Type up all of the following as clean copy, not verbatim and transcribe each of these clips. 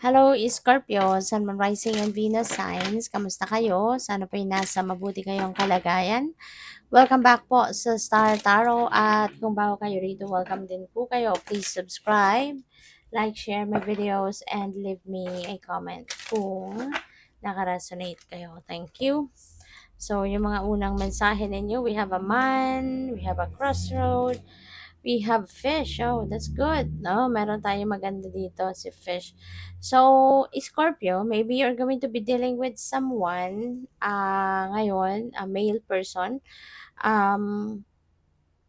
Hello, Scorpio, Sun, Moon, Rising, and Venus signs. Kamusta kayo? Sana po'y nasa mabuti kayong kalagayan. Welcome back po sa Star Tarot at kung bago kayo rito, welcome din po kayo. Please subscribe, like, share my videos, and leave me a comment kung nakaresonate kayo. Thank you. So, yung mga unang mensahe ninyo, we have a man, we have a crossroad, we have fish. Oh, that's good. No, meron tayong maganda dito, si fish. So, Scorpio, maybe you're going to be dealing with someone ngayon, a male person. Um,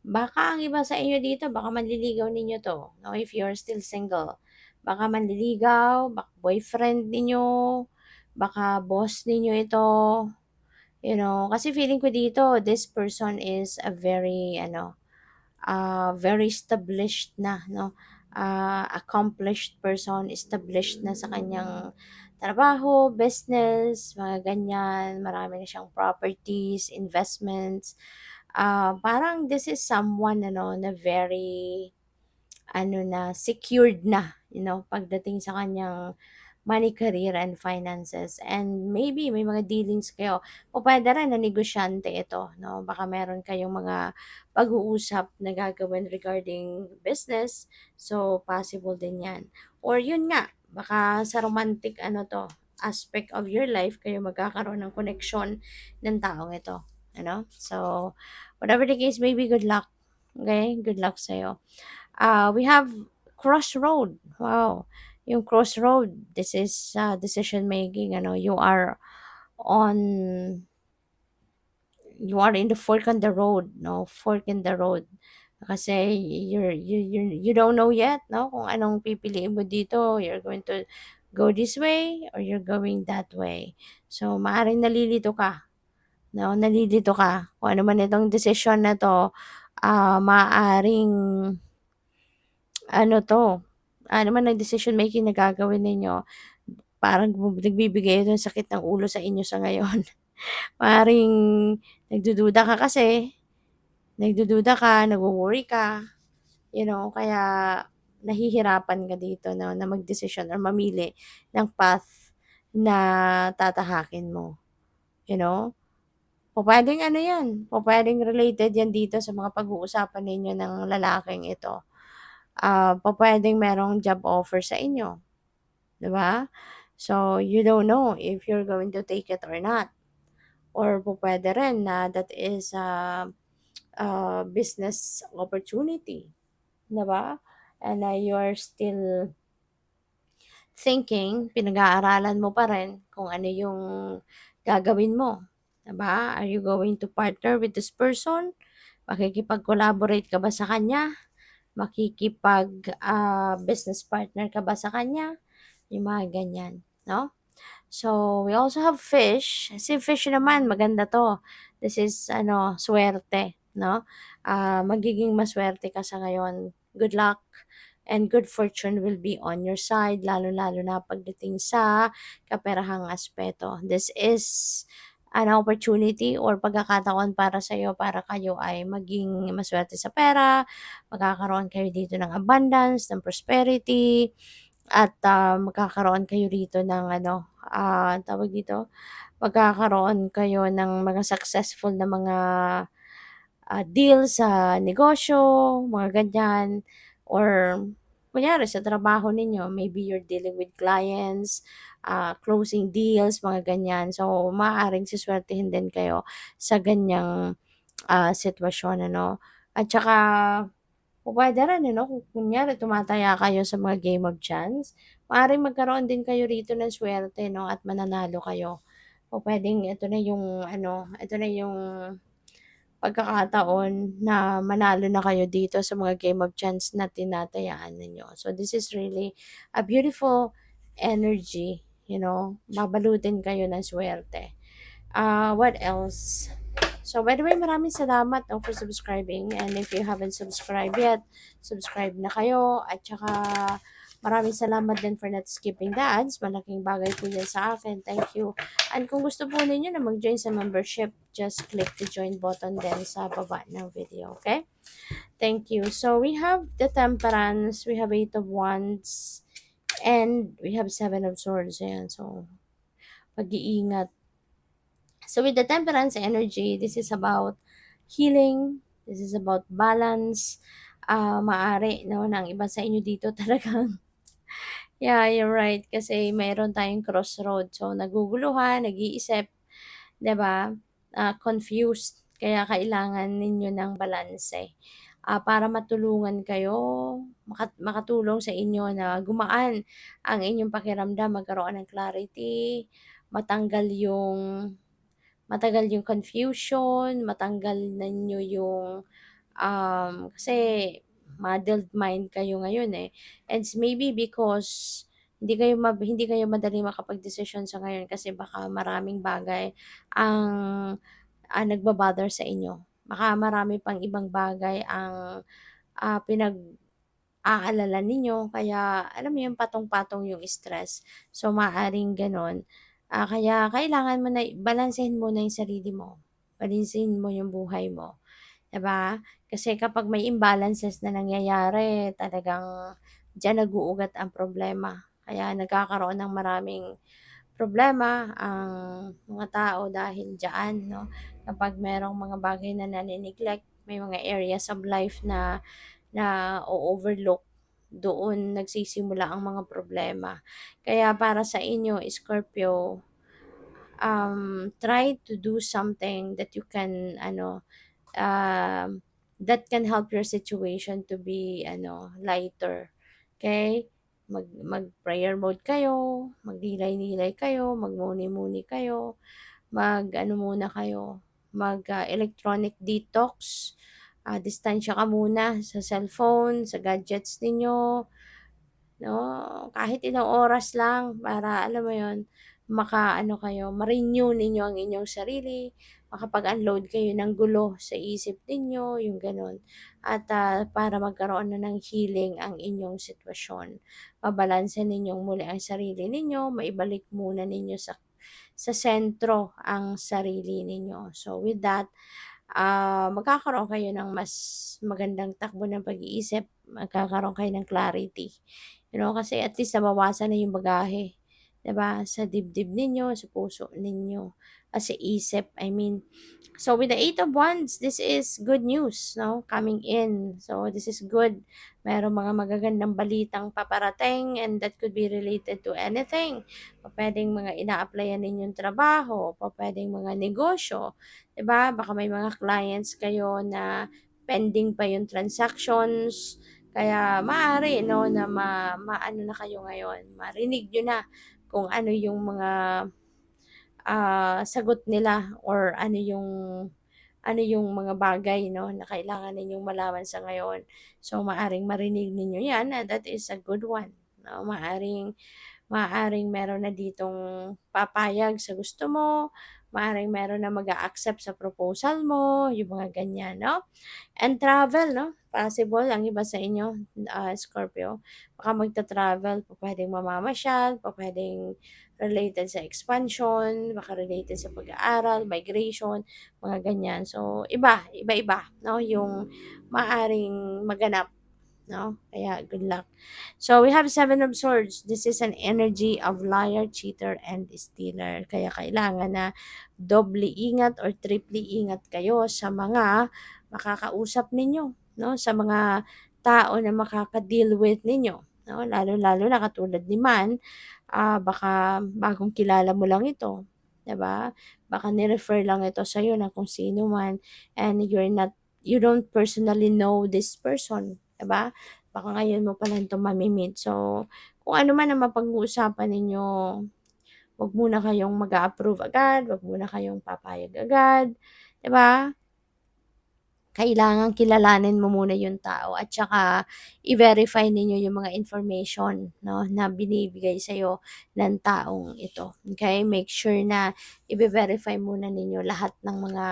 Baka ang iba sa inyo dito, baka manliligaw ninyo to. No, if you're still single. Baka manliligaw, baka boyfriend ninyo, baka boss ninyo ito. Kasi feeling ko dito, this person is a very established na, no? Accomplished person, established na sa kanyang trabaho, business, mga ganyan. Marami na siyang properties, investments. Parang this is someone, na very, secured na, pagdating sa kanyang money, career, and finances. And maybe may mga dealings kayo. O pwede rin na negosyante ito, no? Baka meron kayong mga pag-uusap na gagawin regarding business. So, possible din yan. Or yun nga, baka sa romantic, aspect of your life, kayo magkakaroon ng connection ng taong ito. So, whatever the case may be, good luck. Okay? Good luck sa'yo. We have crossroad. Wow. Yung crossroad, this is decision making. On, you are in the fork on the road, no? Fork in the road. Kasi you don't know yet, no? Kung anong pipiliin mo dito. You're going to go this way or you're going that way. So, maaring nalilito ka. No? Nalilito ka. Kung ano man itong decision na to, maaring ano man ang decision making na gagawin ninyo, parang nagbibigay ito ng sakit ng ulo sa inyo sa ngayon. Maaaring nagdududa ka kasi, nagwo-worry ka, kaya nahihirapan ka dito na magdesisyon or mamili ng path na tatahakin mo, you know? Pupuwedeng ano 'yan, pupuwedeng related 'yan dito sa mga pag-uusapan ninyo ng lalaking ito. Pupuwedeng merong job offer sa inyo, 'di ba? So, you don't know if you're going to take it or not. Or pupuwede rin na that is a business opportunity, 'di ba? And you're still thinking, pinag-aaralan mo pa rin kung ano yung gagawin mo, 'di ba? Are you going to partner with this person? Makikipag-collaborate ka ba sa kanya? Business partner ka ba sa kanya? Yung mga ganyan, 'no? So, we also have fish. Si fish naman, maganda 'to. This is suwerte, 'no? Magiging maswerte ka sa ngayon. Good luck and good fortune will be on your side, lalo-lalo na pagdating sa kaperahang aspeto. This is an opportunity or pagkakataon para sa'yo para kayo ay maging maswerte sa pera, magkakaroon kayo dito ng abundance, ng prosperity, at magkakaroon kayo rito ng tawag dito, magkakaroon kayo ng mga successful na mga deal sa negosyo, mga ganyan. Or kunyari sa trabaho ninyo, maybe you're dealing with clients, closing deals, mga ganyan. So, maaaring siswertehin din kayo sa ganyang sitwasyon, ano. At saka, pupuwede rin, kung kunyari tumataya kayo sa mga game of chance, maaaring magkaroon din kayo rito ng swerte, 'no, at mananalo kayo. Pupuwedeng ito na yung pagkakataon na manalo na kayo dito sa mga game of chance na tinatayaan ninyo. So, this is really a beautiful energy, babalutin kayo ng swerte. What else? So, by the way, maraming salamat, for subscribing. And if you haven't subscribed yet, subscribe na kayo. At saka, maraming salamat din for not skipping the ads. Malaking bagay po yan sa akin. Thank you. And kung gusto po ninyo na mag-join sa membership, just click the join button din sa baba ng video. Okay? Thank you. So, we have the Temperance. We have 8 of Wands. And we have Seven of Swords, ayan. So, pag-iingat. So, with the Temperance energy, this is about healing, this is about balance. Maaari, no, ng iba sa inyo dito talagang, yeah, you're right, kasi mayroon tayong crossroad. So, naguguluhan, nag-iisip, 'di ba? Confused, kaya kailangan ninyo ng balanse. Para matulungan kayo, makatulong sa inyo na gumaan ang inyong pakiramdam, magkaroon ng clarity, matanggal yung confusion, matanggal ninyo yung, kasi muddled mind kayo ngayon, eh. And maybe because hindi kayo madaling makapagdesisyon sa ngayon kasi baka maraming bagay ang, nagba-bother sa inyo. Baka marami pang ibang bagay ang, pinag-aalala ninyo kaya alam mo yun, patong-patong yung stress. So, maaaring gano'n. Kaya kailangan mo na balansehin muna yung sarili mo, balansehin mo yung buhay mo, 'di ba? Kasi kapag may imbalances na nangyayari talagang diyan nag-uugat ang problema. Kaya nagkakaroon ng maraming problema ang mga tao dahil diyan, 'no? Kapag merong mga bagay na nane-neglect, may mga areas of life na o-overlook, doon nagsisimula ang mga problema. Kaya para sa inyo, Scorpio, try to do something that you can that can help your situation to be lighter. Okay? Mag-prayer mode kayo, magnilay-nilay kayo, magmuni-muni kayo, muna kayo, electronic detox, distansya ka muna sa cellphone, sa gadgets ninyo, 'no? Kahit ilang oras lang para alam mo 'yun, kayo, ma-renew ninyo ang inyong sarili, makapag-unload kayo ng gulo sa isip ninyo, yung gano'n. At, para magkaroon na ng healing ang inyong sitwasyon. Mabalanse ninyong muli ang sarili ninyo, maibalik muna ninyo sa sentro ang sarili ninyo. So with that, magkakaroon kayo ng mas magandang takbo ng pag-iisip, magkakaroon kayo ng clarity. Kasi at least nabawasan na yung bagahe, 'di ba, sa dibdib ninyo, sa puso ninyo, sa isip, I mean. So with the Eight of Wands, this is good news, no, coming in. So this is good. Merong mga magagandang balitang paparating and that could be related to anything. Pupuwedeng mga ina-applyan ninyong trabaho, pupuwedeng mga negosyo, 'di ba? Baka may mga clients kayo na pending pa yung transactions, kaya maaari 'no na maano na kayo ngayon, marinig niyo na kung sagot nila or ano yung mga bagay 'no, na kailangan ninyong malaman sa ngayon. So, maaring marinig ninyo 'yan, that is a good one, 'no. Maaaring meron na ditong papayag sa gusto mo, maaaring meron na mag-a-accept sa proposal mo, yung mga ganyan, 'no? And travel 'no, possible ang iba sa inyo, Scorpio, baka magta-travel, pupuwedeng mamamasyal, pupuwedeng related sa expansion, baka related sa pag-aaral, migration, mga ganyan. So iba-iba 'no, yung maaaring maganap, 'no, kaya good luck. So we have Seven of Swords, this is an energy of liar, cheater, and stealer. Kaya kailangan na doble ingat or triple ingat kayo sa mga makakausap ninyo, 'no, sa mga tao na makaka-deal with ninyo, 'no, lalo-lalo na katulad ni Man, baka bagong kilala mo lang ito, 'di ba? Baka ni-refer lang ito sa'yo ng kung sino man and you don't personally know this person, 'di ba? Baka ngayon mo pa lang 'to mami-meet. So, kung ano man ang mapag-uusapan ninyo, 'wag muna kayong mag-a-approve agad, 'wag muna kayong papayag agad, 'di ba? Kailangang kilalanin mo muna yung tao at saka i-verify ninyo yung mga information 'no, na binibigay sa'yo ng taong ito, okay? Make sure na ibe-verify muna ninyo lahat ng mga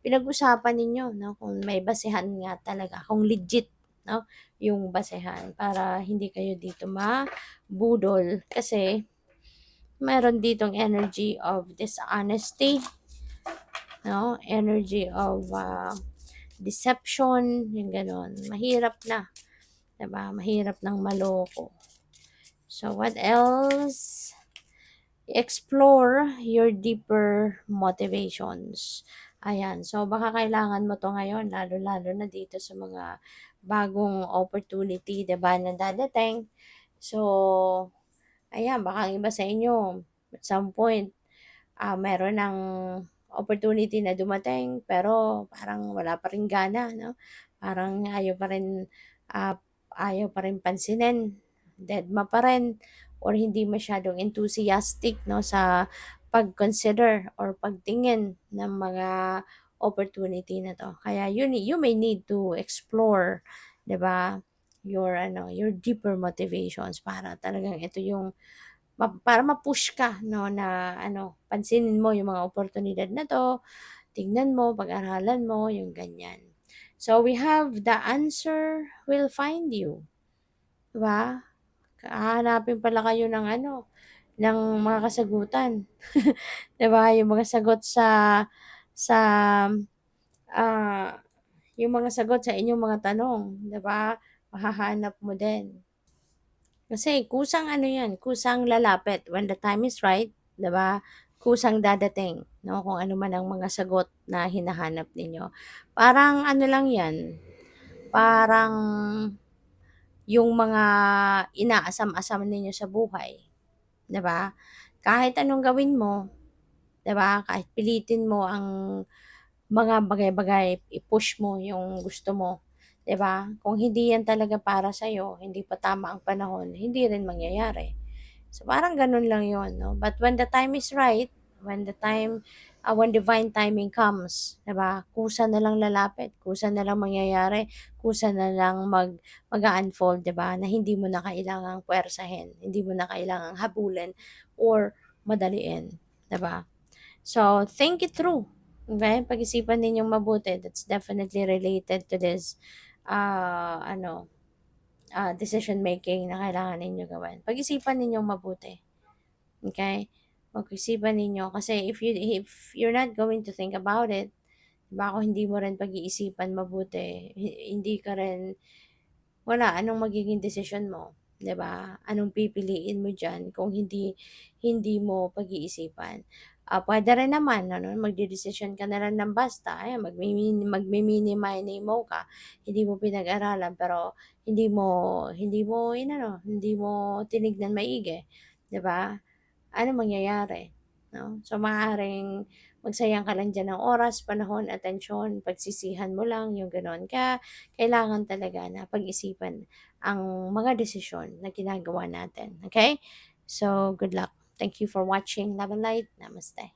pinag-usapan ninyo 'no, kung may basehan nga talaga, kung legit 'no, yung basehan para hindi kayo dito mabudol. Kasi meron ditong energy of dishonesty 'no, energy of, deception, yung gano'n. Mahirap na, 'di ba? Mahirap ng maloko. So, what else? Explore your deeper motivations. Ayan. So, baka kailangan mo 'to ngayon lalo-lalo na dito sa mga bagong opportunity, 'di ba, na dadating. So, ayan, baka ang iba sa inyo at some point, meron ng opportunity na dumating pero parang wala pa ring gana 'no, parang ah, ayaw pa rin pansinin, dedma pa rin or hindi masyadong enthusiastic 'no, sa pag-consider or pagtingin ng mga opportunity na 'to. Kaya you may need to explore, 'di ba, your deeper motivations para talagang ito yung para ma-push ka 'no, na pansinin mo yung mga oportunidad na 'to, tignan mo, pag-aralan mo, yung ganyan. So, we have the answer will find you, 'di ba? Hahanapin pala kayo ng mga kasagutan, 'di ba? Yung mga sagot sa, ah, yung mga sagot sa inyong mga tanong, 'di ba? Mahahanap mo din. Kasi kusang 'yan, kusang lalapit when the time is right, 'di ba? Kusang dadating 'no, kung ano man ang mga sagot na hinahanap ninyo. Parang ano lang 'yan, parang yung mga inaasam-asam ninyo sa buhay, 'di ba? Kahit anong gawin mo, 'di ba, kahit pilitin mo ang mga bagay-bagay, i-push mo yung gusto mo, 'di ba? Kung hindi yan talaga para sa'yo, hindi pa tama ang panahon, hindi rin mangyayari. So, parang gano'n lang 'yun 'no, but when the time is right, when divine timing comes, 'di ba, kusa na lang lalapit, kusa na lang mangyayari, kusa na lang mag-a-unfold, 'di ba, na hindi mo na kailangang puwersahin, hindi mo na kailangang habulin or madaliin, 'di ba? So, think it through, okay? Pag-isipan ninyong mabuti, that's definitely related to this, decision making na kailangan ninyo gawin. Pag-isipan ninyong mabuti, okay? Pag-isipan ninyo kasi if you're not going to think about it, 'di ba, kung hindi mo rin pag-iisipan mabuti, hindi ka rin wala, anong magiging desisyon mo, 'di ba? Anong pipiliin mo diyan kung hindi hindi mo pag-iisipan? Puwede rin naman magdedesisyon ka na lang ng basta, ayan magmi-mini-mini-mo ka, hindi mo pinag-aralan pero hindi mo tinignan maigi, 'di ba? Ano mangyayari, 'no? So, maaaring magsayang ka lang diyan ng oras, panahon, atensyon, pagsisihan mo lang, yung gano'n. Kaya kailangan talaga na pag-isipan ang mga desisyon na ginagawa natin, okay? So, good luck. Thank you for watching. Love and light. Namaste.